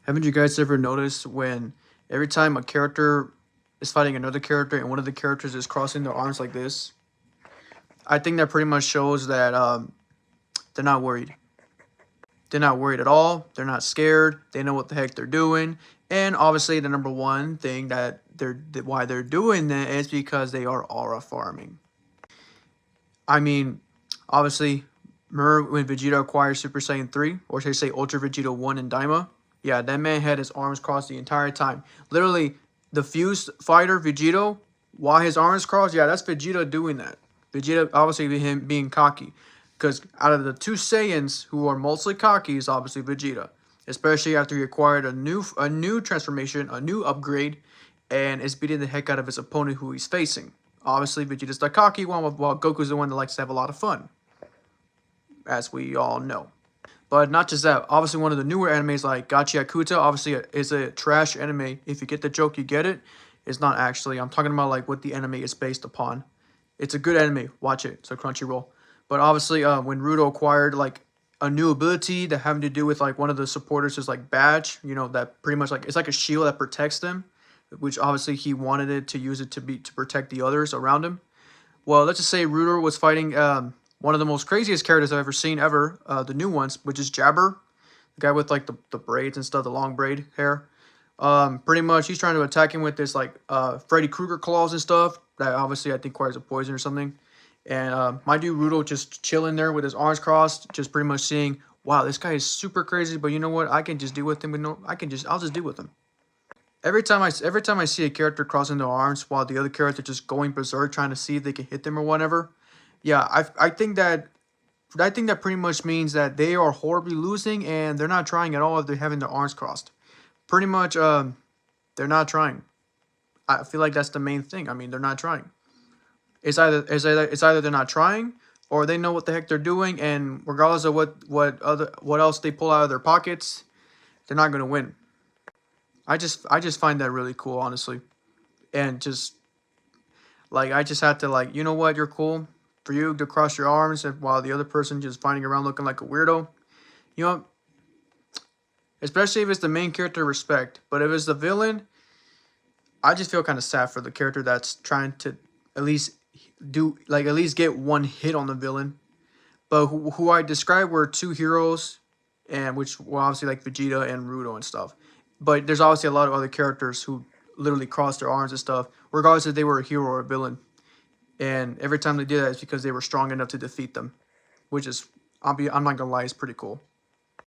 Haven't you guys ever noticed when every time a character is fighting another character and one of the characters is crossing their arms like this? I think that pretty much shows that they're not worried. They're not worried at all. They're not scared. They know what the heck they're doing. And obviously, the number one thing why they're doing that is because they are aura farming. I mean, obviously, remember when Vegeta acquired Super Saiyan 3, or should I say Ultra Vegeta 1 in Daima? Yeah, that man had his arms crossed the entire time. Literally, the fused fighter, Vegito, while his arms crossed, yeah, that's Vegeta doing that. Vegeta, obviously, him being cocky. Because out of the two Saiyans who are mostly cocky is obviously Vegeta. Especially after he acquired a new transformation, a new upgrade, and is beating the heck out of his opponent who he's facing. Obviously, Vegeta's the cocky one, while Goku's the one that likes to have a lot of fun, as we all know. But not just that, obviously one of the newer animes like Gachiakuta, obviously is a trash anime. If you get the joke, you get it. It's not actually. I'm talking about like what the anime is based upon. It's a good anime. Watch it. It's a Crunchyroll. But obviously, when Rudo acquired like a new ability that having to do with like one of the supporters is like badge, you know, that pretty much like it's like a shield that protects them, which obviously he wanted it to use it to protect the others around him. Well, let's just say Ruder was fighting one of the most craziest characters I've ever seen ever, the new ones, which is Jabber, the guy with like the braids and stuff, the long braid hair. Pretty much he's trying to attack him with this like Freddy Krueger claws and stuff that obviously I think requires a poison or something. And my dude Rudo just chilling there with his arms crossed, just pretty much seeing, wow, this guy is super crazy, but you know what? I can just deal with him. I'll just deal with him. Every time I see a character crossing their arms while the other character just going berserk trying to see if they can hit them or whatever, yeah, I think that pretty much means that they are horribly losing and they're not trying at all if they're having their arms crossed. Pretty much, they're not trying. I feel like that's the main thing. I mean, they're not trying. It's either they're not trying or they know what the heck they're doing, and regardless of what else they pull out of their pockets, they're not gonna win. I just find that really cool, honestly, and just like I just had to like, you know what, you're cool for you to cross your arms and while the other person just finding around looking like a weirdo. You know, especially if it's the main character, respect. But if it's the villain, I just feel kind of sad for the character that's trying to at least at least get one hit on the villain. But who I described were two heroes, and which were obviously like Vegeta and Rudo and stuff. But there's obviously a lot of other characters who literally cross their arms and stuff, regardless if they were a hero or a villain. And every time they did that, it's because they were strong enough to defeat them, which is I'm not gonna lie, it's pretty cool.